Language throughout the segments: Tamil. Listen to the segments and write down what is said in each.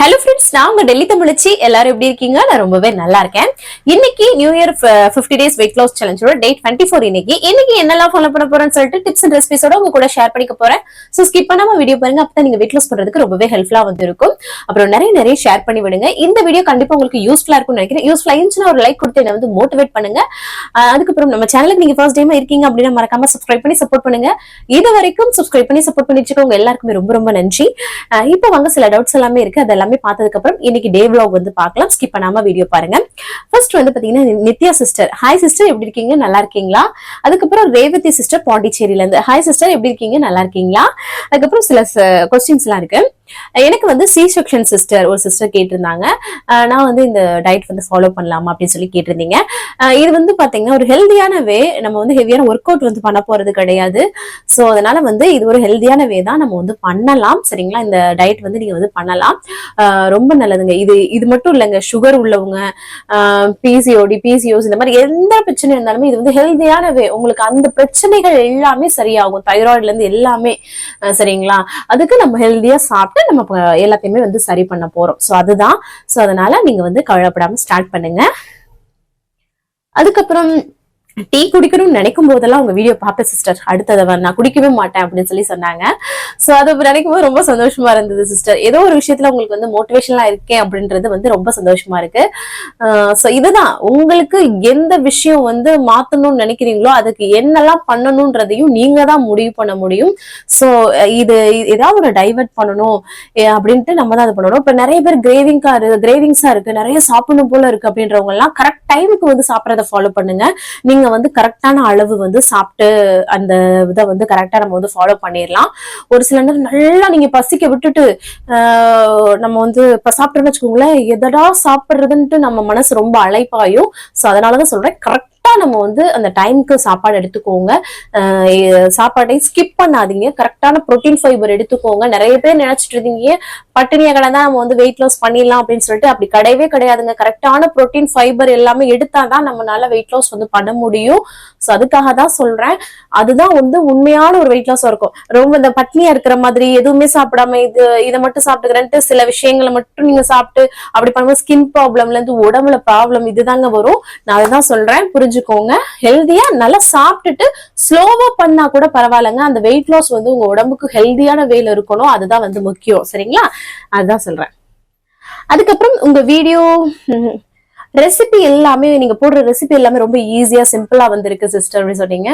ஹலோ ஃப்ரெண்ட்ஸ், நான் உங்க டெல்லி தமிழச்சி. எல்லாரும் எப்படி இருக்கீங்க? நான் ரொம்பவே நல்லா இருக்கேன். இன்னைக்கு new year 50 days weight loss சேலஞ்சோட டேட் 24. இன்னைக்கு என்னெல்லாம் ஃபாலோ பண்ண போறேன்னு சொல்லிட்டு டிப்ஸ் அண்ட் ரெசிபிஸோட உங்க கூட ஷேர் பண்ணிக்க போறேன். சோ ஸ்கிப் பண்ணாம வீடியோ பாருங்க. அப்பதான் நீங்க வெயிட் லாஸ் பண்றதுக்கு ரொம்பவே ஹெல்ப்ஃபுல்லா வந்து இருக்கும். அப்புறம் நிறைய ஷேர் பண்ணி விடுங்க. இந்த வீடியோ கண்டிப்பா உங்களுக்கு யூஸ்ஃபுல்லா இருக்கும்னு நினைக்கிறேன். யூஸ்ஃபுல்லா இருந்துச்சுன்னா ஒரு லைக் கொடுத்து என்ன வந்து மோட்டிவேட் பண்ணுங்க. அதுக்கப்புறம் நம்ம சேனலுக்கு நீங்க ஃபர்ஸ்ட் டைமா இருக்கீங்க அப்படின்னா மறக்காம சப்ஸ்கிரைப் பண்ணி சப்போர்ட் பண்ணுங்க. இது வரைக்கும் சப்ஸ்கிரைப் பண்ணி சப்போர்ட் பண்ணி வச்சுக்கோங்க. எல்லாருக்குமே ரொம்ப நன்றி. இப்போ வாங்க சில டவுட்ஸ் எல்லாமே இருக்கு. அதெல்லாம் பார்த்ததுக்கு அப்புறம் இன்னைக்கு டே vlog வந்து பார்க்கலாம். ஸ்கிப் பண்ணாம வீடியோ பாருங்க. ஃபர்ஸ்ட் வந்து பாத்தீங்கன்னா நித்யா சிஸ்டர். ஹாய் சிஸ்டர், எப்படி இருக்கீங்க? நல்லா இருக்கீங்களா? அதுக்கப்புறம் ரேவதி சிஸ்டர் பாண்டிச்சேரியில இருந்து. ஹாய் சிஸ்டர், எப்படி இருக்கீங்க? நல்லா இருக்கீங்களா? அதுக்கப்புறம் சில கொஸ்டின்ஸ் எல்லாம் இருக்கு. எனக்கு வந்து சி செக்ஷன் சிஸ்டர் ஒரு சிஸ்டர் கேட்டிருந்தாங்க. நான் வந்து இந்த டயட் வந்து ஃபாலோ பண்ணலாமா அப்படின்னு சொல்லி கேட்டிருந்தீங்க. இது வந்து பாத்தீங்கன்னா ஒரு ஹெல்தியான வே. நம்ம வந்து ஹெவியான ஒர்க் அவுட் வந்து பண்ண போறது கிடையாது. சோ அதனால வந்து இது ஒரு ஹெல்தியான வே தான். நம்ம வந்து பண்ணலாம். சரிங்களா? இந்த டயட் வந்து நீங்க வந்து பண்ணலாம். ரொம்ப நல்லதுங்க. இது மட்டும் இல்லைங்க. சுகர் உள்ளவங்க, பிசிஓஸ் இந்த மாதிரி எந்த பிரச்சனை இருந்தாலுமே இது வந்து ஹெல்தியான வே. உங்களுக்கு அந்த பிரச்சனைகள் எல்லாமே சரியாகும். தைராய்டுல இருந்து எல்லாமே. சரிங்களா? அதுக்கு நம்ம ஹெல்தியா சாப்பிட்டு நம்ம எல்லாத்தையுமே வந்து சரி பண்ண போறோம். சோ அதுதான். சோ அதனால நீங்க வந்து கவலைப்படாம ஸ்டார்ட் பண்ணுங்க. அதுக்கப்புறம் டீ குடிக்கணும்னு நினைக்கும் போதெல்லாம் உங்க வீடியோ பார்ப்பேன் சிஸ்டர். அடுத்ததை நான் குடிக்கவே மாட்டேன் அப்படின்னு சொல்லி சொன்னாங்க. சோ அதை நினைக்கும் போது ரொம்ப சந்தோஷமா இருந்தது சிஸ்டர். ஏதோ ஒரு விஷயத்துல உங்களுக்கு வந்து மோட்டிவேஷனலா இருக்கேன் அப்படின்றது வந்து ரொம்ப சந்தோஷமா இருக்கு. சோ இதுதான், உங்களுக்கு எந்த விஷயம் வந்து மாத்தணும்னு நினைக்கிறீங்களோ அதுக்கு என்னெல்லாம் பண்ணணும்ன்றதையும் நீங்க தான் முடிவு பண்ண முடியும். சோ இது ஏதாவது ஒரு டைவர்ட் பண்ணணும் அப்படின்ட்டு நம்ம தான் அது பண்ணணும். இப்ப நிறைய பேர் கிரேவிங்ஸா இருக்கு, நிறைய சாப்பிடணும் போல இருக்கு அப்படின்றவங்க எல்லாம் கரெக்ட் டைமுக்கு வந்து சாப்பிடறத ஃபாலோ பண்ணுங்க. நீங்க வந்து கரெக்டான அளவு வந்து சாப்பிட்டு அந்த இதை வந்து கரெக்டா நம்ம வந்து ஃபாலோ பண்ணிடலாம். ஒரு சில நேரம் நல்லா நீங்க பசிக்க விட்டுட்டு நம்ம வந்து இப்ப சாப்பிட்டோம்னு வச்சுக்கோங்களேன், எதடா சாப்பிடுறதுன்ட்டு நம்ம மனசு ரொம்ப அலைப்பாயும். சோ அதனாலதான் சொல்றேன், கரெக்டா நம்ம வந்து அந்த டைமுக்கு சாப்பாடு எடுத்துக்கோங்க. சாப்பாடை ஸ்கிப் பண்ணாதீங்க. கரெக்டான புரோட்டீன் ஃபைபர் எடுத்துக்கோங்க. நிறைய பேர் நினைச்சிட்டு இருந்தீங்க பட்டினியா கடந்தா நம்ம வந்து வெயிட் லாஸ் பண்ணிடலாம் அப்படின்னு சொல்லிட்டு. அப்படி கிடையவே கிடையாதுங்க. கரெக்டான புரோட்டீன் ஃபைபர் எல்லாமே எடுத்தாதான் நம்மளால வெயிட் லாஸ் வந்து பண்ண முடியும். சோ அதுக்காக தான் சொல்றேன். அதுதான் வந்து உண்மையான ஒரு வெயிட் லாஸா இருக்கும். ரொம்ப இந்த பட்னியா இருக்கிற மாதிரி எதுவுமே சாப்பிடாம இதை மட்டும் சாப்பிட்டுக்கிறேன்ட்டு சில விஷயங்களை மட்டும் நீங்க சாப்பிட்டு அப்படி பண்ணும்போது ஸ்கின் ப்ராப்ளம்ல இருந்து உடம்புல ப்ராப்ளம் இதுதாங்க வரும். நான் அதுதான் சொல்றேன், புரிஞ்சுக்கோங்க. ஹெல்தியா நல்லா சாப்பிட்டுட்டு ஸ்லோவா பண்ணா கூட பரவாயில்லைங்க. அந்த வெயிட் லாஸ் வந்து உங்க உடம்புக்கு ஹெல்தியான வேலை இருக்கணும். அதுதான் வந்து முக்கியம். சரிங்களா? அதுதான் சொல்றேன். அதுக்கப்புறம் உங்க வீடியோ ரெசிபி எல்லாமே, நீங்க போடுற ரெசிபி எல்லாமே ரொம்ப ஈஸியா சிம்பிளா வந்திருக்கு சிஸ்டர் அப்படின்னு சொன்னீங்க.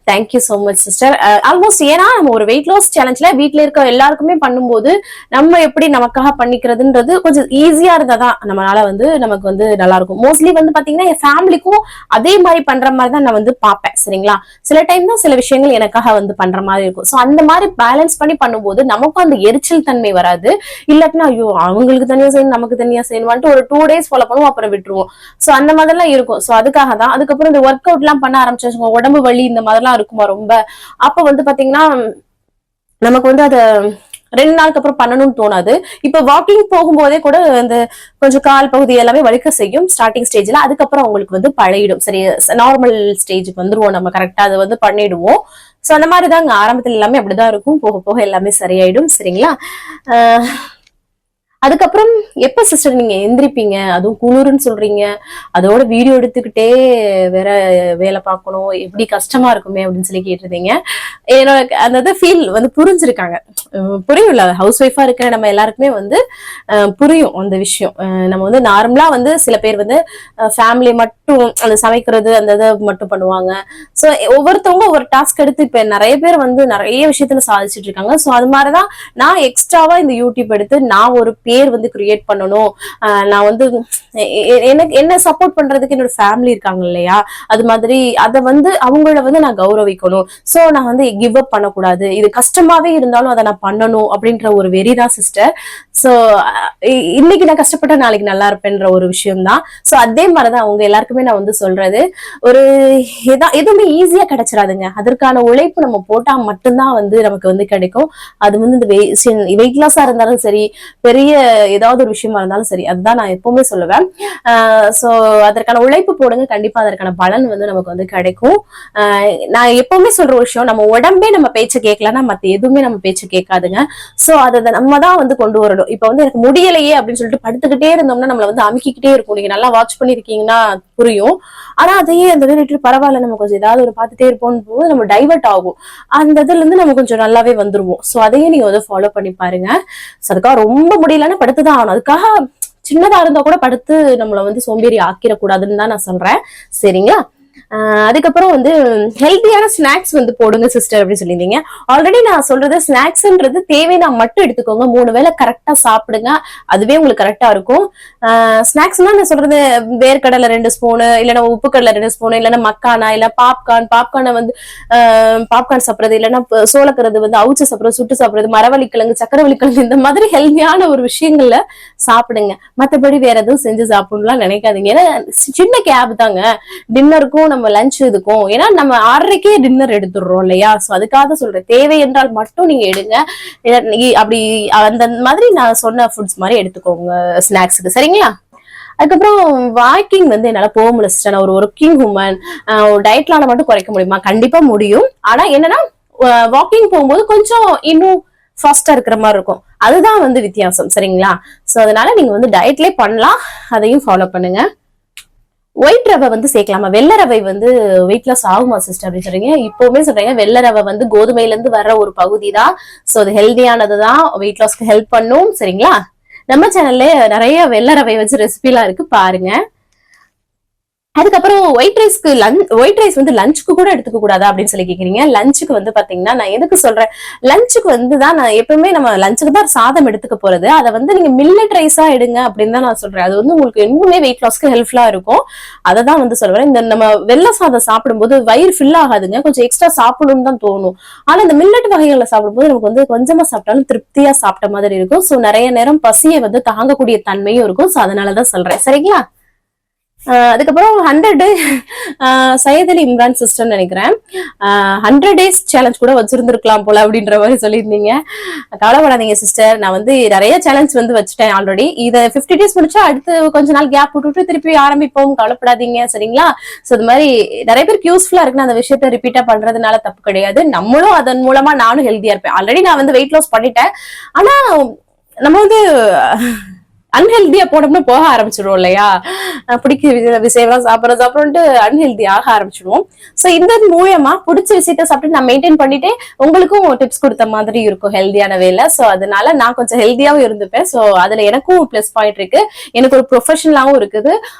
Thank you so much sister. Almost ஏன்னா நம்ம ஒரு வெயிட் லாஸ் சேலஞ்ச்ல வீட்டுல இருக்க எல்லாருக்குமே பண்ணும்போது நம்ம எப்படி நமக்காக பண்ணிக்கிறதுன்றது கொஞ்சம் ஈஸியா இருந்தாதான் நம்மளால வந்து நமக்கு வந்து நல்லா இருக்கும். மோஸ்ட்லி வந்து பாத்தீங்கன்னா என் ஃபேமிலிக்கும் அதே மாதிரி பண்ற மாதிரி தான் நான் வந்து பார்ப்பேன். சரிங்களா? சில டைம் தான் சில விஷயங்கள் எனக்காக வந்து பண்ற மாதிரி இருக்கும். சோ அந்த மாதிரி பேலன்ஸ் பண்ணி பண்ணும்போது நமக்கும் அந்த எரிச்சல் தன்மை வராது. இல்லாட்டினா ஐயோ அவங்களுக்கு தனியா செய்யணும் நமக்கு தனியா செய்யணும்ட்டு ஒரு 2 days ஃபாலோ பண்ணுவோம், அப்புறம் விட்டுருவோம். சோ அந்த மாதிரிலாம் இருக்கும். சோ அதுக்காக தான். அதுக்கப்புறம் இந்த ஒர்க் அவுட் எல்லாம் பண்ண ஆரம்பிச்சு உடம்பு வலி இந்த மாதிரிலாம் இருக்குமா ரொம்ப. அப்ப வந்து பாத்தீங்கன்னா நமக்கு வந்து அதை 2 நாளுக்கு அப்புறம் பண்ணணும்னு தோணாது. இப்ப வாக்கிங் போகும்போதே கூட அந்த கொஞ்சம் கால் பகுதி எல்லாமே வலிக்க செய்யும் ஸ்டார்டிங் ஸ்டேஜ்ல. அதுக்கப்புறம் அவங்களுக்கு வந்து பழகிடும். சரி, நார்மல் ஸ்டேஜுக்கு வந்துருவோம் நம்ம. கரெக்டா அதை வந்து பண்ணிடுவோம். சோ அந்த மாதிரிதாங்க ஆரம்பத்துல எல்லாமே அப்படிதான் இருக்கும். போக போக எல்லாமே சரியாயிடும். சரிங்களா? அதுக்கப்புறம் எப்ப சிஸ்டர் நீங்க எந்திரிப்பீங்க? அதுவும் குளிர்னு சொல்றீங்க, அதோட வீடியோ எடுத்துக்கிட்டே வேற வேலை பார்க்கணும், எப்படி கஷ்டமா இருக்குமே அப்படின்னு சொல்லி கேட்டிருந்தீங்க. என்னோட அந்த ஃபீல் வந்து புரிஞ்சிருக்காங்க. புரியும்ல, ஹவுஸ் ஒய்ஃபா இருக்கிற நம்ம எல்லாருக்குமே வந்து புரியும் அந்த விஷயம். நம்ம வந்து நார்மலா வந்து சில பேர் வந்து ஃபேமிலி மட்டும் அந்த சமைக்கிறது அந்த இதை மட்டும் பண்ணுவாங்க. சோ ஒவ்வொருத்தவங்க ஒவ்வொரு டாஸ்க் எடுத்து இப்ப நிறைய பேர் வந்து நிறைய விஷயத்துல சாதிச்சுட்டு இருக்காங்க. சோ அது மாதிரிதான் நான் எக்ஸ்ட்ராவா இந்த யூடியூப் எடுத்து நான் ஒரு பேர் வந்து கிரியேட் பண்ணணும். நான் வந்து எனக்கு என்ன சப்போர்ட் பண்றதுக்கு என்னோட ஃபேமிலி இருக்காங்க இல்லையா, அது மாதிரி அதை வந்து அவங்கள வந்து நான் கௌரவிக்கணும். சோ நான் வந்து கிவ் அப் பண்ணக்கூடாது. இது கஷ்டமாவே இருந்தாலும் அதை நான் பண்ணணும் அப்படின்ற ஒரு வெறிதான் சிஸ்டர். சோ இன்னைக்கு நான் கஷ்டப்பட்ட நாளைக்கு நல்லா இருப்பேன்ற ஒரு விஷயம் தான். சோ அதே மாதிரிதான் அவங்க எல்லாருக்குமே நான் வந்து சொல்றது, ஒரு எதுவுமே ஈஸியா கிடைச்சிடாதுங்க. அதற்கான உழைப்பு நம்ம போட்டா மட்டும்தான் வந்து நமக்கு வந்து கிடைக்கும். அது வந்து இந்த வெயிட் லாஸா இருந்தாலும் சரி, பெரிய ஏதாவது ஒரு விஷயமா இருந்தாலும் சரி, அதுதான் நான் எப்பவுமே சொல்லுவேன். சோ அதற்கான உழைப்பு போடுங்க, கண்டிப்பா அதற்கான பலன் வந்து நமக்கு வந்து கிடைக்கும். நான் எப்பவுமே சொல்ற விஷயம், நம்ம உடம்பே நம்ம பேச்ச கேட்கலன்னா மத்த எதுவுமே நம்ம பேச்ச கேட்காதுங்க. சோ அதை நம்ம தான் வந்து கொண்டு வரணும். இப்ப வந்து எனக்கு முடியலையே அப்படின்னு சொல்லிட்டு படுத்துக்கிட்டே இருந்தோம்னா நம்மள வந்து அமுக்கிக்கிட்டே இருக்கும். நீங்க நல்லா வாட்ச் பண்ணிருக்கீங்கன்னா புரியும். ஆனா அதையே அந்த ரிலேட்டட் பரவாயில்ல, நம்ம கொஞ்சம் ஏதாவது ஒரு பார்த்துட்டே இருப்போம் போது நம்ம டைவர்ட் ஆகும். அந்த இதுல இருந்து நம்ம கொஞ்சம் நல்லாவே வந்துருவோம். சோ அதையே நீங்க வந்து ஃபாலோ பண்ணி பாருங்க. அதுக்காக ரொம்ப முடியலன்னா படுத்துதான் ஆகணும். அதுக்காக சின்னதா இருந்தா கூட படுத்து நம்மள வந்து சோம்பேறி ஆக்கிடக்கூடாதுன்னு தான் நான் சொல்றேன். சரிங்களா? அதுக்கப்புறம் வந்து ஹெல்த்தியான ஸ்நாக்ஸ் வந்து போடுங்க சிஸ்டர் அப்படின்னு சொல்லியிருந்தீங்க. ஆல்ரெடி நான் சொல்றது ஸ்நாக்ஸ்ன்றது தேவைன்னா மட்டும் எடுத்துக்கோங்க. 3 வேளை கரெக்டா சாப்பிடுங்க, அதுவே உங்களுக்கு கரெக்டா இருக்கும். ஸ்நாக்ஸ்னா நான் சொல்றது வேர்க்கடலை 2 ஸ்பூனு, இல்லைன்னா உப்பு கடலை 2 ஸ்பூனு, இல்லைன்னா மக்கானா, இல்ல பாப்கார்னை வந்து பாப்கார்ன் சாப்பிடுறது, இல்லைன்னா சோளக்கறது வந்து அவுச்சு சாப்பிடுறது, சுட்டு சாப்பிடுறது, மரவள்ளிக்கிழங்கு, சக்கரவள்ளிக்கிழங்கு, இந்த மாதிரி ஹெல்த்தியான ஒரு விஷயங்கள்ல சாப்பிடுங்க. மத்தபடி வேற எதுவும் செஞ்சு சாப்பிடணும்லாம் நினைக்காதீங்க. ஏன்னா சின்ன கேப் தாங்க டின்னருக்கும் நம்ம லஞ்ச் இதுக்கும். ஏன்னா நம்ம 6:30க்கே டின்னர் எடுத்துடுறோம் இல்லையா? சோ அதுக்காக சொல்றேன், தேவை என்றால் மட்டும் நீங்க எடுங்க. அப்படி அந்த மாதிரி நான் சொன்ன ஃபுட்ஸ் மாதிரி எடுத்துக்கோங்க ஸ்நாக்ஸுக்கு. சரிங்களா? அதுக்கப்புறம் வாக்கிங் வந்து என்னால போக முடியல சிஸ்டர். நான் ஒரு ஒர்க்கிங் உமன். டயட்லால மட்டும் குறைக்க முடியுமா? கண்டிப்பா முடியும். ஆனா என்னன்னா வாக்கிங் போகும்போது கொஞ்சம் இன்னும் ஃபாஸ்டா இருக்கிற மாதிரி இருக்கும். அதுதான் வந்து வித்தியாசம். சரிங்களா? சோ அதனால நீங்க வந்து டயட்லயே பண்ணலாம், அதையும் ஃபாலோ பண்ணுங்க. ஒயிட் ரவை வந்து சேர்க்கலாமா? வெள்ளை ரவை வந்து வெயிட் லாஸ் ஆகுமா சிஸ்டர் அப்படின்னு சொல்றீங்க. இப்பவுமே சொல்றீங்க, வெள்ளை ரவை வந்து கோதுமையில இருந்து வர்ற ஒரு பகுதி தான். சோ அது ஹெல்தியானதுதான், வெயிட் லாஸ்க்கு ஹெல்ப் பண்ணும். சரிங்களா? நம்ம சேனல்ல நிறைய வெள்ளை ரவை வச்சு ரெசிபி எல்லாம் இருக்கு, பாருங்க. அதுக்கப்புறம் ஒயிட் ரைஸ் வந்து லஞ்சுக்கு கூட எடுத்துக்க கூடாதா அப்படின்னு சொல்லி கேக்குறீங்க. லஞ்சுக்கு வந்து பாத்தீங்கன்னா நான் எதுக்கு சொல்றேன், லஞ்சுக்கு வந்து தான் நான் எப்பவுமே நம்ம லஞ்சுக்கு தான் சாதம் எடுத்துக்க போறது. அதை வந்து நீங்க மில்லட் ரைஸா எடுங்க அப்படின்னு தான் நான் சொல்றேன். அது வந்து உங்களுக்கு இன்னுமே வெயிட் லாஸ்க்கு ஹெல்ப்ஃபுல்லா இருக்கும். அதை தான் வந்து சொல்றேன். இந்த நம்ம வெள்ளை சாதம் சாப்பிடும்போது வயிறு ஃபில் ஆகாதுங்க, கொஞ்சம் எக்ஸ்ட்ரா சாப்பிடணும்னு தான் தோணும். ஆனா இந்த மில்லட் வகைகளை சாப்பிடும்போது நமக்கு வந்து கொஞ்சமா சாப்பிட்டாலும் திருப்தியா சாப்பிட்ட மாதிரி இருக்கும். சோ நிறைய நேரம் பசியை வந்து தாங்கக்கூடிய தன்மையும் இருக்கும். சோ அதனாலதான் சொல்றேன். சரிங்களா? அதுக்கப்புறம் 100 சையத் அலி இம்ரான் சிஸ்டர் நினைக்கிறேன், 100 days சேலஞ்ச் கூட வச்சிருந்திருக்கலாம் போல அப்படின்ற மாதிரி சொல்லியிருந்தீங்க. கவலைப்படாதீங்க சிஸ்டர், நான் வந்து நிறைய சேலஞ்ச் வந்து வச்சுட்டேன் ஆல்ரெடி. இதை 50 days முடிச்சா அடுத்து கொஞ்ச நாள் கேப் விட்டுட்டு திருப்பி ஆரம்பிப்போம். கவலைப்படாதீங்க. சரிங்களா? சோ இது மாதிரி நிறைய பேருக்கு யூஸ்ஃபுல்லா இருக்குன்னு அந்த விஷயத்த ரிப்பீட்டா பண்றதுனால தப்பு கிடையாது. நம்மளும் அதன் மூலமா நானும் ஹெல்த்தியா இருப்பேன். ஆல்ரெடி நான் வந்து வெயிட் லாஸ் பண்ணிட்டேன். ஆனா நம்ம வந்து அன்ஹெல்தியா போனோம்னா போக ஆரம்பிச்சிடுவோம் இல்லையா? பிடிக்கிற விஷயம்லாம் சாப்பிடணும்ட்டு அன்ஹெல்தி ஆக ஆரம்பிச்சிடுவோம். சோ இந்த மூலமா பிடிச்ச விஷயத்த சாப்பிட்டு நான் மெயின்டைன் பண்ணிட்டு உங்களுக்கும் டிப்ஸ் கொடுத்த மாதிரி இருக்கும் ஹெல்தியான வேலை. சோ அதனால நான் கொஞ்சம் ஹெல்தியாவும் இருந்துப்பேன். சோ அதுல எனக்கும் பிளஸ் பாயிண்ட் இருக்கு, எனக்கு ஒரு ப்ரொஃபஷனலாவும் இருக்குது,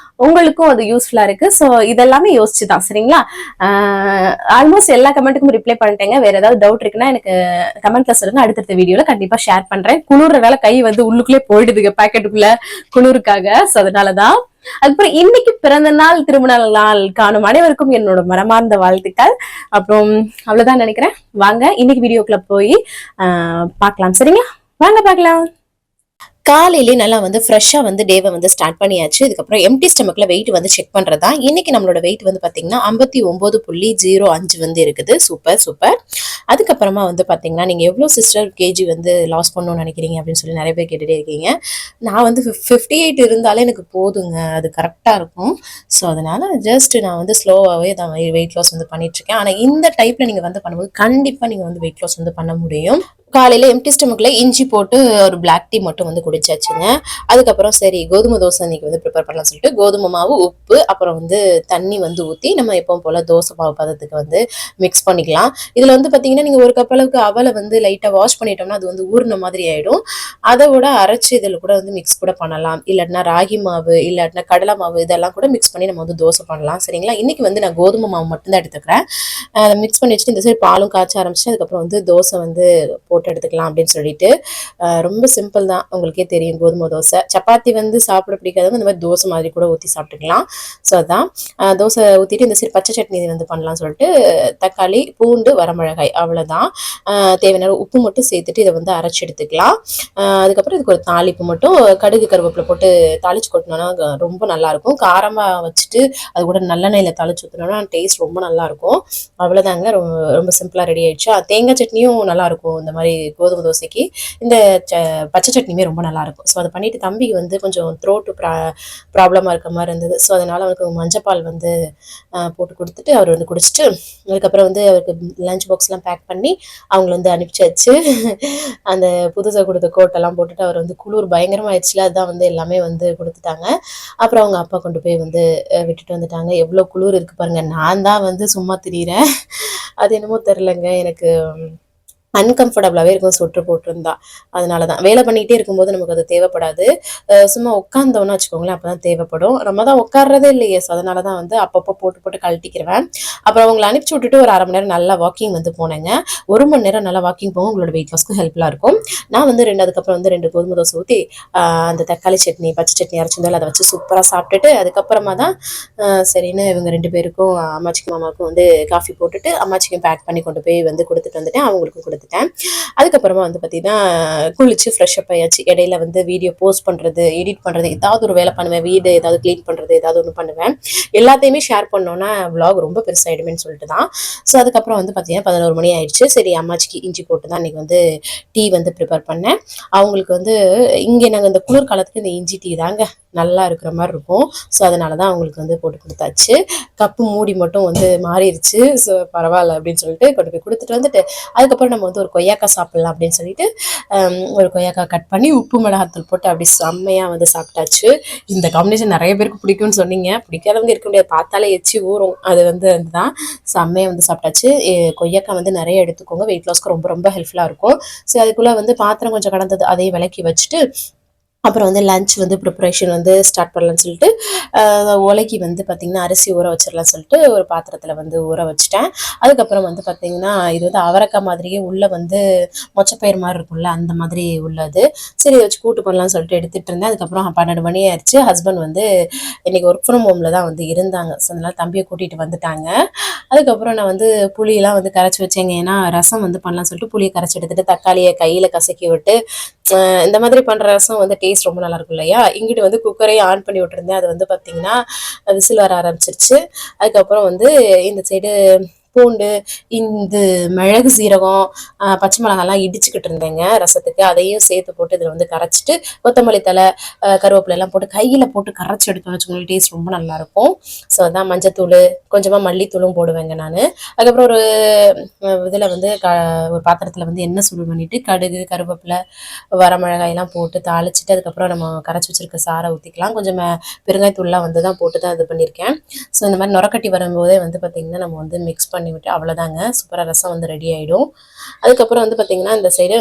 உங்களுக்கும் அது யூஸ்ஃபுல்லா இருக்கு. சோ இதெல்லாமே யோசிச்சுதான். சரிங்களா? ஆல்மோஸ்ட் எல்லா கமெண்ட்டுக்கும் ரிப்ளை பண்ணிட்டேங்க. வேற ஏதாவது டவுட் இருக்குன்னா எனக்கு கமெண்ட்ல சொல்லுங்க, அடுத்தடுத்த வீடியோல கண்டிப்பா ஷேர் பண்றேன். குளிர்றதால கை வந்து உள்ளுக்குள்ளே போயிடுதுங்க பாக்கெட்டுக்குள்ள குளிருக்காக. சோ அதனாலதான். அதுக்கப்புறம் இன்னைக்கு பிறந்த நாள் திருமண நாள் காணும் அனைவருக்கும் என்னோட மனமார்ந்த வாழ்த்துக்கள். அப்புறம் அவ்வளவுதான் நினைக்கிறேன். வாங்க இன்னைக்கு வீடியோக்குள்ள போய் பார்க்கலாம். சரிங்களா? வாங்க பார்க்கலாம். காலையிலே நல்லா வந்து ஃப்ரெஷ்ஷாக வந்து டேவை வந்து ஸ்டார்ட் பண்ணியாச்சு. இதுக்கப்புறம் எம்டி ஸ்டமக்கில் வெயிட் வந்து செக் பண்ணுறது தான். இன்னைக்கு நம்மளோட வெயிட் வந்து பார்த்தீங்கன்னா 59.05 வந்து இருக்குது. Super super. அதுக்கப்புறமா வந்து பார்த்தீங்கன்னா நீங்கள் எவ்வளோ சிஸ்டர் கேஜி வந்து லாஸ் பண்ணணும்னு நினைக்கிறீங்க அப்படின்னு சொல்லி நிறைய பேர் கேட்டுகிட்டே இருக்கீங்க. நான் வந்து 58 இருந்தாலே எனக்கு போதுங்க, அது கரெக்டாக இருக்கும். ஸோ அதனால் ஜஸ்ட் நான் வந்து ஸ்லோவாகவே தான் வெயிட் லாஸ் வந்து பண்ணிகிட்ருக்கேன். ஆனால் இந்த டைப்பில் நீங்கள் வந்து பண்ணும்போது கண்டிப்பாக நீங்கள் வந்து வெயிட் லாஸ் வந்து பண்ண முடியும். காலையில எம்டி ஸ்டமக்ல இஞ்சி போட்டு ஒரு பிளாக் டீ மட்டும் வந்து குடிச்சாச்சுங்க. அதுக்கப்புறம் சரி கோதுமை தோசை இன்னைக்கு வந்து ப்ரிப்பேர் பண்ணலாம் சொல்லிட்டு கோதுமை மாவு, உப்பு, அப்புறம் வந்து தண்ணி வந்து ஊற்றி நம்ம எப்பவும் போல தோசை மாவு பதத்துக்கு வந்து மிக்ஸ் பண்ணிக்கலாம். இதுல வந்து பாத்தீங்கன்னா நீங்க ஒரு கப் அளவுக்கு அவலை வந்து லைட்டா வாஷ் பண்ணிட்டோம்னா அது வந்து ஊர்ன மாதிரி ஆயிடும். அதை விட அரைச்சி இதில் கூட வந்து மிக்ஸ் கூட பண்ணலாம். இல்லாட்டினா ராகி மாவு, இல்லாட்டினா கடலை மாவு, இதெல்லாம் கூட மிக்ஸ் பண்ணி நம்ம வந்து தோசை பண்ணலாம். சரிங்களா? இன்னைக்கு வந்து நான் கோதுமை மாவு மட்டும்தான் எடுத்துக்கிறேன். அதை மிக்ஸ் பண்ணி வச்சுட்டு இந்த சைடு பாலும் காய்ச்ச ஆரம்பிச்சு அதுக்கப்புறம் வந்து தோசை வந்து போட்டு எடுத்துக்கலாம் அப்படின்னு சொல்லிட்டு ரொம்ப சிம்பிள் தான். உங்களுக்கே தெரியும் கோதுமை தோசை. சப்பாத்தி வந்து சாப்பிட பிடிக்காதவங்க இந்த மாதிரி தோசை மாதிரி கூட ஊற்றி சாப்பிட்டுக்கலாம். ஸோ அதான் தோசை ஊற்றிட்டு இந்த சைடு பச்சை சட்னி வந்து பண்ணலாம்னு சொல்லிட்டு தக்காளி, பூண்டு, வரமிளகாய் அவ்வளோதான். தேவையான உப்பு மட்டும் சேர்த்துட்டு இதை வந்து அரைச்சி எடுத்துக்கலாம். அதுக்கப்புறம் இதுக்கு ஒரு தாளிப்பு மட்டும் கடுகு கருவேப்பிலை போட்டு தாளிச்சு கொட்டினோன்னா ரொம்ப நல்லாயிருக்கும். காரமாக வச்சுட்டு அது கூட நல்லெண்ணெயில் தாளிச்சு ஊற்றினோன்னா டேஸ்ட் ரொம்ப நல்லாயிருக்கும். அவ்வளோதாங்க. ரொம்ப ரொம்ப சிம்பிளாக ரெடி ஆயிடுச்சு. தேங்காய் சட்னியும் நல்லாயிருக்கும் இந்த மாதிரி சாரி கோதுமை தோசைக்கு இந்த பச்சை சட்னியுமே ரொம்ப நல்லாயிருக்கும். ஸோ அதை பண்ணிவிட்டு தம்பிக்கு வந்து கொஞ்சம் த்ரோட்டு ப்ராப்ளமாக இருக்க மாதிரி இருந்தது. ஸோ அதனால் அவனுக்கு மஞ்சப்பால் வந்து போட்டு கொடுத்துட்டு அவர் வந்து குடிச்சிட்டு அதுக்கப்புறம் வந்து அவருக்கு லஞ்ச் பாக்ஸ்லாம் பேக் பண்ணி அவங்கள வந்து அனுப்பிச்சாச்சு. அந்த புதுசாக கொடுத்த கோட்டெல்லாம் போட்டுட்டு அவர் வந்து குளிர் பயங்கரமாகிடுச்சுல, அதுதான் வந்து எல்லாமே வந்து கொடுத்துட்டாங்க. அப்புறம் அவங்க அப்பா கொண்டு போய் வந்து விட்டுட்டு வந்துட்டாங்க. எவ்வளோ குளிர் இருக்குது பாருங்கள். நான் தான் வந்து சும்மா திரியிறேன். அது என்னமோ தெரிலங்க, எனக்கு அன்கம்ஃபர்டபுளாகவே இருக்கும் சொட்ரு போட்டிருந்தா. அதனால தான் வேலை பண்ணிக்கிட்டே இருக்கும்போது நமக்கு அது தேவைப்படாது. சும்மா உட்காந்தோன்னு வச்சுக்கோங்களேன், அப்போ தான் தேவைப்படும். நம்ம தான் உட்கார்றதே இல்லையே, ஸோ அதனால தான் வந்து அப்பப்போ போட்டு போட்டு கழட்டிக்கிறேன். அப்புறம் அவங்களை அனுப்பிச்சி விட்டுட்டு ஒரு 1/2 மணி நேரம் நல்லா வாக்கிங் வந்து போனேங்க. 1 மணி நேரம் நல்லா வாக்கிங் போகும், உங்களோட வெயிட் லாஸ்க்கும் ஹெல்ப்ஃபுல்லாக இருக்கும். நான் வந்து அதுக்கப்புறம் வந்து 2 கோதுமை தோசை ஊற்றி அந்த தக்காளி சட்னி பச்சை சட்னி அரைச்சிருந்தாலும் அதை வச்சு சூப்பராக சாப்பிட்டுட்டு அதுக்கப்புறமா தான் சரின்னு இவங்க 2 பேருக்கும் அம்மாச்சிக்கும் மாமாவுக்கும் வந்து காஃபி போட்டுட்டு அம்மாச்சிக்கும் பேக் பண்ணி கொண்டு போய் வந்து கொடுத்துட்டு வந்துட்டேன். அவங்களுக்கும் கொடுத்துட்டேன். அதுக்கப்புறமா வந்து பார்த்தீங்கன்னா குளிச்சு ஃப்ரெஷ் அப் ஆயாச்சு. இடையில வந்து வீடியோ போஸ்ட் பண்ணுறது, எடிட் பண்ணுறது, ஏதாவது ஒரு வேலை பண்ணுவேன். வீடு ஏதாவது க்ளீன் பண்ணுறது, ஏதாவது ஒன்று பண்ணுவேன். எல்லாத்தையுமே ஷேர் பண்ணோன்னா விலாக் ரொம்ப பெருசாகிடுமேன்னு சொல்லிட்டு தான். ஸோ அதுக்கப்புறம் வந்து பார்த்தீங்கன்னா 11 மணி ஆயிடுச்சு. சரி, அம்மாச்சிக்கு இஞ்சி போட்டு தான் இன்றைக்கி வந்து டீ வந்து ப்ரிப்பேர் பண்ணேன். அவங்களுக்கு வந்து இங்கே நாங்கள் இந்த குளிர் காலத்துக்கு இந்த இஞ்சி டீ தாங்க நல்லா இருக்கிற மாதிரி இருக்கும். ஸோ அதனால தான் அவங்களுக்கு வந்து போட்டு கொடுத்தாச்சு. கப்பு மூடி மட்டும் வந்து மாறிடுச்சு. ஸோ பரவாயில்ல அப்படின்னு சொல்லிட்டு கொண்டு போய் கொடுத்துட்டு வந்துட்டு அதுக்கப்புறம் நம்ம வந்து ஒரு கொய்யாக்காய் சாப்பிட்லாம் அப்படின்னு சொல்லிட்டு ஒரு கொய்யாக்காய் கட் பண்ணி உப்பு மிளகாத்தூள் போட்டு அப்படி செம்மையாக வந்து சாப்பிட்டாச்சு. இந்த காம்பினேஷன் நிறைய பேருக்கு பிடிக்கும்னு சொன்னீங்க. பிடிக்காதவங்க இருக்க முடியாது, பார்த்தாலே எச்சி ஊறும். அது வந்து அதுதான் செம்மையாக வந்து சாப்பிட்டாச்சு. கொய்யாக்காய் வந்து நிறைய எடுத்துக்கோங்க, வெயிட் லாஸ்க்கு ரொம்ப ரொம்ப ஹெல்ப்ஃபுல்லாக இருக்கும். ஸோ அதுக்குள்ளே வந்து பாத்திரம் கொஞ்சம் கடந்தது, அதையும் விளக்கி வச்சுட்டு அப்புறம் வந்து லஞ்ச் வந்து ப்ரிப்பரேஷன் வந்து ஸ்டார்ட் பண்ணலான்னு சொல்லிட்டு உலக்கி வந்து பார்த்திங்கன்னா அரிசி ஊற வச்சிடலாம்னு சொல்லிட்டு ஒரு பாத்திரத்தில் வந்து ஊற வச்சுட்டேன். அதுக்கப்புறம் வந்து பார்த்திங்கன்னா இது வந்து அவரைக்காய் மாதிரியே உள்ளே வந்து மொச்சப்பயிர் மாதிரி இருக்கும்ல, அந்த மாதிரி உள்ளது. சரி, இதை வச்சு கூட்டு பண்ணலாம்னு சொல்லிட்டு எடுத்துகிட்டு இருந்தேன். அதுக்கப்புறம் 12 மணி ஆயிடுச்சு. ஹஸ்பண்ட் வந்து இன்றைக்கி ஒர்க் ஃப்ரம் ஹோமில் தான் வந்து இருந்தாங்க. ஸோ அதனால் தம்பியை கூட்டிகிட்டு வந்துட்டாங்க. அதுக்கப்புறம் நான் வந்து புளியெல்லாம் வந்து கரைச்சி வச்சேங்க. ஏன்னா ரசம் வந்து பண்ணலாம்னு சொல்லிட்டு புளியை கரைச்சி எடுத்துகிட்டு தக்காளியை கையில் கசக்கி விட்டு இந்த மாதிரி பண்ணுற ரசம் வந்து டேஸ்ட் ரொம்ப நல்லா இருக்கும் இல்லையா. இங்கிட்டு வந்து குக்கரையும் ஆன் பண்ணி விட்டுருந்தேன். அது வந்து பார்த்திங்கன்னா விசில் வர ஆரம்பிச்சிருச்சு. அதுக்கப்புறம் வந்து இந்த சைடு பூண்டு, இந்த மிளகு, சீரகம், பச்சை மிளகாலாம் இடிச்சுக்கிட்டு இருந்தேங்க ரசத்துக்கு. அதையும் சேர்த்து போட்டு இதில் வந்து கரைச்சிட்டு கொத்தமல்லி தலை, கருவேப்பிலை எல்லாம் போட்டு கையில் போட்டு கரைச்சி எடுத்தோம்னு வச்சுக்கோங்க, டேஸ்ட் ரொம்ப நல்லாயிருக்கும். ஸோ அதான் மஞ்சத்தூள், கொஞ்சமாக மல்லித்தூளும் போடுவேங்க நான். அதுக்கப்புறம் ஒரு இதில் வந்து ஒரு பாத்திரத்தில் வந்து எண்ணெய் சூடு பண்ணிவிட்டு கடுகு, கருவேப்பிலை, வரமிளகாயெல்லாம் போட்டு தாளிச்சிட்டு அதுக்கப்புறம் நம்ம கரைச்சி வச்சுருக்க சாரை ஊற்றிக்கலாம். கொஞ்சம் பெருங்காயத்தூள்லாம் வந்து தான் போட்டு தான் இது பண்ணியிருக்கேன். ஸோ இந்த மாதிரி நுரக்கட்டி வரும்போதே வந்து பார்த்திங்கன்னா நம்ம வந்து மிக்ஸ் பண்ணிவிட்டு அவ்வளோதாங்க, சூப்பராக ரசம் வந்து ரெடி ஆகிடும். அதுக்கப்புறம் வந்து பார்த்திங்கன்னா இந்த சைடு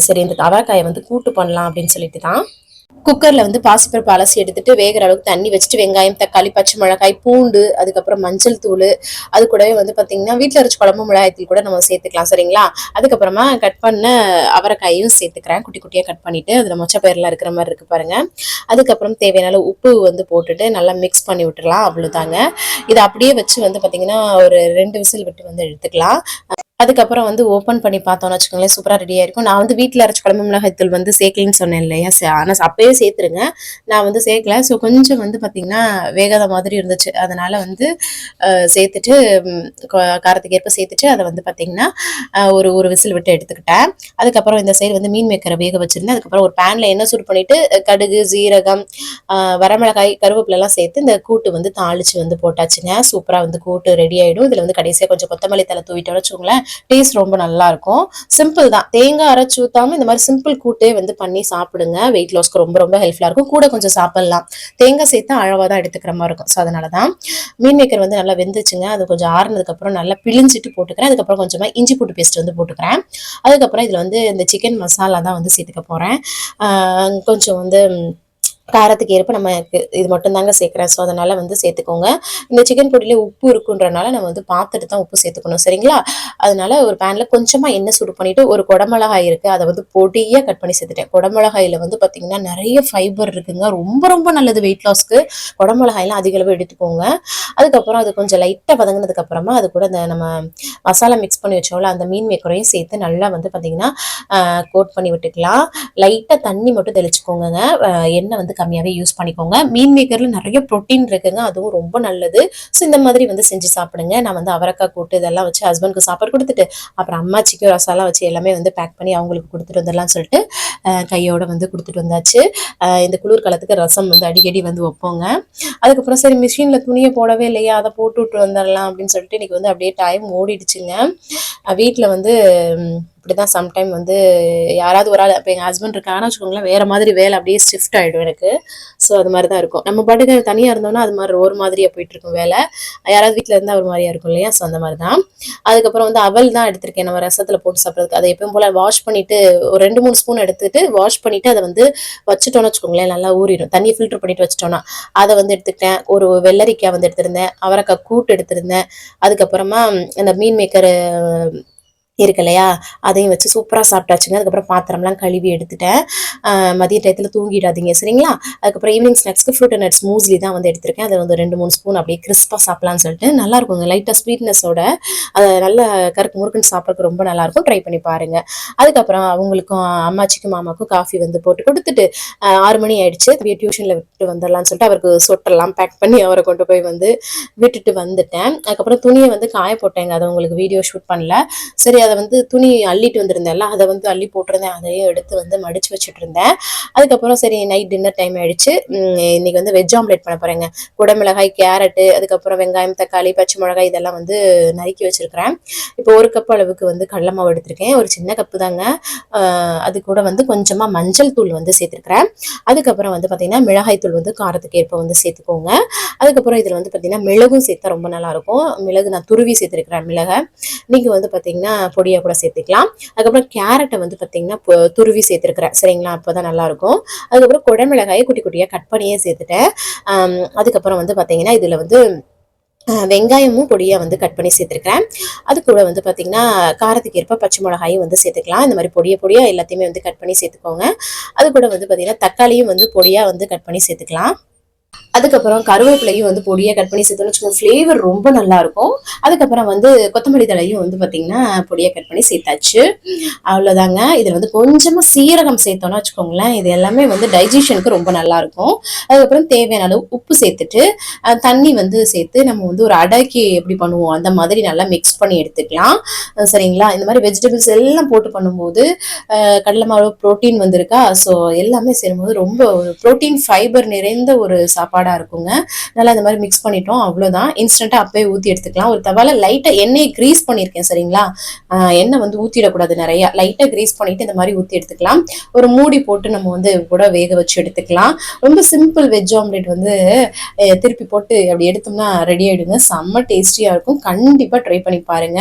சரி இந்த அவரைக்காயை வந்து கூட்டு பண்ணலாம் அப்படின்னு சொல்லிட்டு தான் குக்கரில் வந்து பாசிப்பருப்பு அலசி எடுத்துட்டு வேகிற அளவுக்கு தண்ணி வச்சுட்டு வெங்காயம், தக்காளி, பச்சை மிளகாய், பூண்டு, அதுக்கப்புறம் மஞ்சள் தூள், அது கூடவே வந்து பார்த்தீங்கன்னா வீட்டில் அரைச்ச குழம்பு மிளகாய்த்தூள் கூட நம்ம சேர்த்துக்கலாம். சரிங்களா. அதுக்கப்புறமா கட் பண்ண அவரைக்காயும் சேர்த்துக்கிறேன். குட்டி குட்டியாக கட் பண்ணிவிட்டு அதில் மொச்சப்பயிரெலாம் இருக்கிற மாதிரி இருக்குது பாருங்கள். அதுக்கப்புறம் தேவையான உப்பு வந்து போட்டுட்டு நல்லா மிக்ஸ் பண்ணி விட்டுடலாம். அவ்வளோதாங்க. இதை அப்படியே வச்சு வந்து பார்த்திங்கன்னா ஒரு 2 விசில் விட்டு வந்து எடுத்துக்கலாம். அதுக்கப்புறம் வந்து ஓப்பன் பண்ணி பார்த்தோம்னு வச்சுக்கோங்களேன், சூப்பராக ரெடியாக இருக்கும். நான் வந்து வீட்டில் அரைச்ச குழம்பு மிளகாய்த்தூள் வந்து சேர்க்கலன்னு சொன்னேன் இல்லையா. ஆனால் அப்பயே சேர்த்துருங்க, நான் வந்து சேர்க்கல. ஸோ கொஞ்சம் வந்து பார்த்திங்கன்னா வேகாத மாதிரி இருந்துச்சு. அதனால் வந்து சேர்த்துட்டு காரத்துக்கு ஏற்ப சேர்த்துட்டு அதை வந்து பார்த்திங்கன்னா ஒரு விசில் விட்டு எடுத்துக்கிட்டேன். அதுக்கப்புறம் இந்த சைடு வந்து மீன் மேக்கரை வேக வச்சுருந்தேன். அதுக்கப்புறம் ஒரு பேனில் எண்ணெய் சூடு பண்ணிவிட்டு கடுகு, சீரகம், வரமிளகாய், கருவேப்பிலெல்லாம் சேர்த்து இந்த கூட்டு வந்து தாளித்து வந்து போட்டாச்சுங்க. சூப்பராக வந்து கூட்டு ரெடி ஆகிடும். இதில் வந்து கடைசியாக கொஞ்சம் கொத்தமல்லி தலை தூவிட்டோம்னு வச்சுக்கோங்களேன், டேஸ்ட் ரொம்ப நல்லா இருக்கும். சிம்பிள் தான், தேங்காய் அரைச்சு ஊத்தாம இந்த மாதிரி சிம்பிள் கூட்டே வந்து பண்ணி சாப்பிடுங்க. வெயிட் லாஸ்க்கு ரொம்ப ரொம்ப ஹெல்ப்ஃபுல்லா இருக்கும். கூட கொஞ்சம் சாப்பிடலாம். தேங்காய் சேர்த்தா அளவாக தான் எடுத்துக்கிற மாதிரி இருக்கும். ஸோ அதனால தான் மீன் மேக்கர் வந்து நல்லா வெந்துச்சுங்க. அது கொஞ்சம் ஆறுனதுக்கப்புறம் நல்லா பிழிஞ்சிட்டு போட்டுக்கிறேன். அதுக்கப்புறம் கொஞ்சமாக இஞ்சி பூண்டு பேஸ்ட் வந்து போட்டுக்கிறேன். அதுக்கப்புறம் இதில் வந்து இந்த சிக்கன் மசாலா தான் வந்து சேர்த்துக்க போகிறேன். கொஞ்சம் வந்து காரத்துக்கு ஏற்ப நம்ம இது மட்டும் தாங்க சேர்க்குறேன். ஸோ அதனால் வந்து சேர்த்துக்கோங்க. இந்த சிக்கன் பொடியிலே உப்பு இருக்குன்றனால நம்ம வந்து பார்த்துட்டு தான் உப்பு சேர்த்துக்கணும். சரிங்களா. அதனால் ஒரு பேனில் கொஞ்சமாக எண்ணெய் சூடு பண்ணிவிட்டு ஒரு குடமிளகாய் இருக்குது, அதை வந்து பொடியாக கட் பண்ணி சேர்த்துட்டேன். குடமிளகாயில் வந்து பார்த்திங்கன்னா நிறைய ஃபைபர் இருக்குங்க, ரொம்ப ரொம்ப நல்லது வெயிட் லாஸ்க்கு. குடமிளகாயெல்லாம் அதிக அளவு எடுத்துக்கோங்க. அதுக்கப்புறம் அது கொஞ்சம் லைட்டாக வதங்கினதுக்கப்புறமா அது கூட இந்த நம்ம மசாலா மிக்ஸ் பண்ணி வச்சோம்ல அந்த மீன் மேக்கரையும் சேர்த்து நல்லா வந்து பார்த்திங்கன்னா கோட் பண்ணி விட்டுக்கலாம். லைட்டாக தண்ணி மட்டும் தெளிச்சுக்கோங்க. எண்ணெய் வந்து வந்து கம்மியாவே யூஸ் பண்ணிக்கோங்க. மீன் மேக்கர்ல நிறைய புரோட்டீன் இருக்குங்க, அதுவும் ரொம்ப நல்லது. ஸோ இந்த மாதிரி வந்து செஞ்சு சாப்பிடுங்க. நான் வந்து அவரைக்காய் கூட்டு இதெல்லாம் வச்சு ஹஸ்பண்ட்க்கு சாப்பாடு கொடுத்துட்டு, அப்புறம் அம்மாச்சிக்கு ரசாலாம் வச்சு எல்லாமே வந்து பேக் பண்ணி அவங்களுக்கு கொடுத்துட்டு வந்துடலாம்னு சொல்லிட்டு கையோட வந்து கொடுத்துட்டு வந்தாச்சு. இந்த குளிர்காலத்துக்கு ரசம் வந்து அடிக்கடி வந்து வைப்போங்க. அதுக்கப்புறம் சரி மிஷினில் துணியை போடவே இல்லையா, அதை போட்டு விட்டு வந்துடலாம் அப்படின்னு சொல்லிட்டு இன்னைக்கு வந்து அப்படியே டைம் ஓடிடுச்சுங்க. வீட்டில் வந்து இப்படிதான் சம்டைம் வந்து யாராவது ஒரு ஆள், இப்போ எங்கள் ஹஸ்பண்ட் இருக்காங்கன்னு வச்சுக்கோங்களேன், வேற மாதிரி வேலை அப்படியே ஷிஃப்ட் ஆகிடும் எனக்கு. ஸோ அது மாதிரி தான் இருக்கும். நம்ம பாட்டுக்கு தனியாக இருந்தோம்னா அது மாதிரி ஒரு மாதிரியாக போயிட்டு இருக்கும் வேலை. யாராவது வீட்டில் இருந்தால் ஒரு மாதிரியா இருக்கும் இல்லையா. ஸோ அந்த மாதிரி தான். அதுக்கப்புறம் வந்து அவல் தான் எடுத்திருக்கேன் நம்ம ரசத்தில் போட்டு சாப்பிட்றதுக்கு. அதை எப்பவும் போல் வாஷ் பண்ணிட்டு ஒரு 2-3 ஸ்பூன் எடுத்துட்டு வாஷ் பண்ணிட்டு அதை வந்து வச்சுட்டோம்னு வச்சுக்கோங்களேன், நல்லா ஊறிடும். தண்ணி ஃபில்டர் பண்ணிட்டு வச்சுட்டோம்னா அதை வந்து எடுத்துக்கிட்டேன். ஒரு வெள்ளரிக்காய் வந்து எடுத்திருந்தேன், அவரைக்காய் கூட்டு எடுத்திருந்தேன். அதுக்கப்புறமா அந்த மீன் மேக்கர் இருக்கு இல்லையா, அதையும் வச்சு சூப்பராக சாப்பிட்டாச்சுங்க. அதுக்கப்புறம் பாத்திரம்லாம் கழுவி எடுத்துட்டேன். மதிய டயத்தில் தூங்கிடாதீங்க சரிங்களா. அதுக்கப்புறம் ஈவினிங் ஸ்நாக்ஸ்க்கு ஃப்ரூட் அண்ட் நட்ஸ் மூஸ்லி தான் வந்து எடுத்திருக்கேன். அதை வந்து 2-3 ஸ்பூன் அப்படியே கிறிஸ்பாக சாப்பிடலான்னு சொல்லிட்டு நல்லா இருக்குங்க. லைட்டாக ஸ்வீட்னஸோட அதை நல்லா கருக்கு முறுக்குன்னு சாப்பிட்றதுக்கு ரொம்ப நல்லாயிருக்கும். ட்ரை பண்ணி பாருங்கள். அதுக்கப்புறம் அவங்களுக்கும் அம்மாச்சிக்கும் மாமாவுக்கும் காஃபி வந்து போட்டு கொடுத்துட்டு 6 மணி ஆயிடுச்சு. டியூஷனில் விட்டுட்டு வந்துடலாம்னு சொல்லிட்டு அவருக்கு சொட்டெல்லாம் பேக் பண்ணி அவரை கொண்டு போய் வந்து விட்டுட்டு வந்துட்டேன். அதுக்கப்புறம் துணியை வந்து காய போட்டேங்க. அதை உங்களுக்கு வீடியோ ஷூட் பண்ணல. சரி அதை வந்து துணி அள்ளிட்டு வந்திருந்தேன்ல, அதை வந்து அள்ளி போட்டிருந்தேன். அதையும் எடுத்து வந்து மடிச்சு வச்சுட்டு இருந்தேன். அதுக்கப்புறம் சரி நைட் டின்னர் டைம் ஆயிடுச்சு. இன்னைக்கு வந்து வெஜ் ஆம்லெட் பண்ண போறேங்க. குடமிளகாய், கேரட்டு, அதுக்கப்புறம் வெங்காயம், தக்காளி, பச்சை மிளகாய் இதெல்லாம் வந்து நறுக்கி வச்சிருக்கிறேன். இப்போ 1 கப் அளவுக்கு வந்து கடலை மாவு எடுத்திருக்கேன். ஒரு சின்ன கப்பு தாங்க. அது கூட வந்து கொஞ்சமா மஞ்சள் தூள் வந்து சேர்த்துருக்கிறேன். அதுக்கப்புறம் வந்து பார்த்தீங்கன்னா மிளகாய் தூள் வந்து காரத்துக்கு ஏற்ப வந்து சேர்த்துக்கோங்க. அதுக்கப்புறம் இதில் வந்து பார்த்தீங்கன்னா மிளகும் சேர்த்தா ரொம்ப நல்லா இருக்கும். மிளகு நான் துருவி சேர்த்துருக்கிறேன். மிளகை நீங்கள் வந்து பார்த்தீங்கன்னா பொடியாக கூட சேர்த்துக்கலாம். அதுக்கப்புறம் கேரட்டை வந்து பார்த்தீங்கன்னா துருவி சேர்த்துருக்கிறேன் சரிங்களா, அப்போ தான் நல்லாயிருக்கும். அதுக்கப்புறம் குடமிளகாயை குட்டி குட்டியாக கட் பண்ணியே சேர்த்துட்டேன். அதுக்கப்புறம் வந்து பார்த்தீங்கன்னா இதில் வந்து வெங்காயமும் பொடியாக வந்து கட் பண்ணி சேர்த்துருக்கிறேன். அது கூட வந்து பார்த்தீங்கன்னா காரத்துக்கு ஏற்ப பச்சை மிளகாயும் வந்து சேர்த்துக்கலாம். இந்த மாதிரி பொடியாக எல்லாத்தையுமே வந்து கட் பண்ணி சேர்த்துக்கோங்க. அது கூட வந்து பார்த்தீங்கன்னா தக்காளியும் வந்து பொடியாக வந்து கட் பண்ணி சேர்த்துக்கலாம். அதுக்கப்புறம் கருவேப்பிலையும் வந்து பொடியாக கட் பண்ணி சேர்த்தோம்னு வச்சுக்கோங்க, ஃப்ளேவர் ரொம்ப நல்லா இருக்கும். அதுக்கப்புறம் வந்து கொத்தமல்லி தலையும் வந்து பார்த்தீங்கன்னா பொடியாக கட் பண்ணி சேர்த்தாச்சு. அவ்வளோதாங்க. இதில் வந்து கொஞ்சமாக சீரகம் சேர்த்தோம்னா வச்சுக்கோங்களேன், இது எல்லாமே வந்து டைஜஷனுக்கு ரொம்ப நல்லா இருக்கும். அதுக்கப்புறம் தேவையான அளவு உப்பு சேர்த்துட்டு தண்ணி வந்து சேர்த்து நம்ம வந்து ஒரு அடைக்கி எப்படி பண்ணுவோம் அந்த மாதிரி நல்லா மிக்ஸ் பண்ணி எடுத்துக்கலாம் சரிங்களா. இந்த மாதிரி வெஜிடபிள்ஸ் எல்லாம் போட்டு பண்ணும்போது கடலை மாவு ப்ரோட்டீன் வந்திருக்கா. ஸோ எல்லாமே சேரும்போது ரொம்ப ப்ரோட்டீன் ஃபைபர் நிறைந்த ஒரு சாப்பாடாக இருக்குங்க. நல்லா இந்த மாதிரி மிக்ஸ் பண்ணிட்டோம். அவ்வளோதான். இன்ஸ்டன்ட்டாக அப்பவே ஊற்றி எடுத்துக்கலாம். ஒரு தவால லைட்டாக எண்ணெயை கிரீஸ் பண்ணியிருக்கேன் சரிங்களா. எண்ணெய் வந்து ஊற்றிடக்கூடாது, நிறையா லைட்டாக கிரீஸ் பண்ணிட்டு இந்த மாதிரி ஊற்றி எடுத்துக்கலாம். ஒரு மூடி போட்டு நம்ம வந்து கூட வேக வச்சு எடுத்துக்கலாம். ரொம்ப சிம்பிள் வெஜ் ஆம்லெட் வந்து திருப்பி போட்டு அப்படி எடுத்தோம்னா ரெடி ஆகிடுங்க. செம்ம டேஸ்டியாக இருக்கும். கண்டிப்பாக ட்ரை பண்ணி பாருங்க.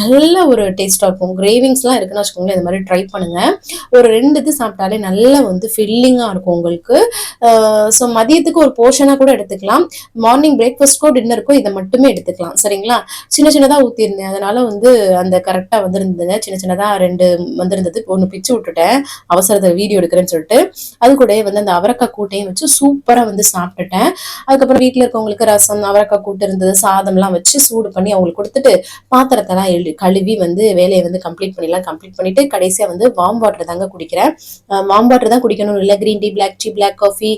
நல்ல ஒரு டேஸ்ட்டாக இருக்கும். கிரேவிங்ஸ்லாம் இருக்குன்னு வச்சுக்கோங்களேன், இந்த மாதிரி ட்ரை பண்ணுங்க. ஒரு 2 இது சாப்பிட்டாலே நல்லா வந்து ஃபில்லிங்காக இருக்கும் உங்களுக்கு. ஸோ மதியத்துக்கு ஒரு போர்ஷனாக கூட எடுத்துக்கலாம். மார்னிங் பிரேக்ஃபாஸ்ட்க்கோ டின்னருக்கோ இதை மட்டுமே எடுத்துக்கலாம் சரிங்களா. சின்ன சின்னதாக ஊற்றிருந்தேன், அதனால வந்து அந்த கரெக்டாக வந்துருந்ததுங்க. சின்ன சின்னதாக 2 வந்திருந்தது. 1 பிச்சு விட்டுட்டேன் அவசரத்தில் வீடியோ எடுக்கிறேன்னு சொல்லிட்டு. அது கூட வந்து அந்த அவரைக்காய் கூட்டையும் வச்சு சூப்பராக வந்து சாப்பிட்டுட்டேன். அதுக்கப்புறம் வீட்டில் இருக்கவங்களுக்கு ரசம், அவரைக்காய் கூட்டு இருந்தது, சாதம்லாம் வச்சு சூடு பண்ணி அவங்களுக்கு கொடுத்துட்டு பாத்திரத்தெல்லாம் கழுவி வந்து வேலையை வந்து கம்ப்ளீட் பண்ணிட்டு கடைசியாக வந்து வார்ம் வாட்டர் தாங்க குடிக்கிறேன். வார்ம் வாட்டர் தான் குடிக்கணும் இல்லை, green tea, black tea, black coffee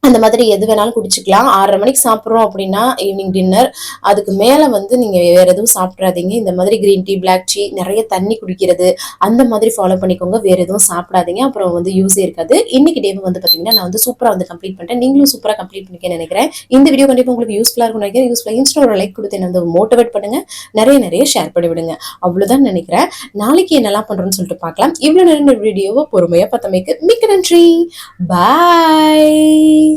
அந்த மாதிரி எது வேணாலும் குடிச்சுக்கலாம். 6:30 மணிக்கு சாப்பிட்றோம் அப்படின்னா ஈவினிங் டின்னர், அதுக்கு மேலே வந்து நீங்கள் வேறு எதுவும் சாப்பிட்றாதீங்க. இந்த மாதிரி கிரீன் டீ, பிளாக் டீ, நிறைய தண்ணி குடிக்கிறது அந்த மாதிரி ஃபாலோ பண்ணிக்கோங்க. வேறு எதுவும் சாப்பிடாதீங்க, அப்புறம் வந்து யூஸே இருக்காது. இன்னைக்கு டே வந்து பார்த்தீங்கன்னா நான் வந்து சூப்பராக வந்து கம்ப்ளீட் பண்ணிட்டேன். நீங்களும் சூப்பராக கம்ப்ளீட் பண்ணிக்க நினைக்கிறேன். இந்த வீடியோ கண்டிப்பாக உங்களுக்கு யூஸ்ஃபுல்லாக இருக்கும் நினைக்கிறேன். யூஸ்ஃபுல்லாக இன்ஸ்டா ஒரு லைக் கொடுத்து என்ன வந்து மோட்டிவேட் பண்ணுங்க, நிறைய ஷேர் பண்ணி விடுங்க. அவ்வளோதான் நினைக்கிறேன். நாளைக்கு என்னெல்லாம் பண்ணுறோன்னு சொல்லிட்டு பார்க்கலாம். இவ்வளோ நேரம் வீடியோவை பொறுமையாக பார்த்தமைக்கு மிக்க நன்றி. பாய்.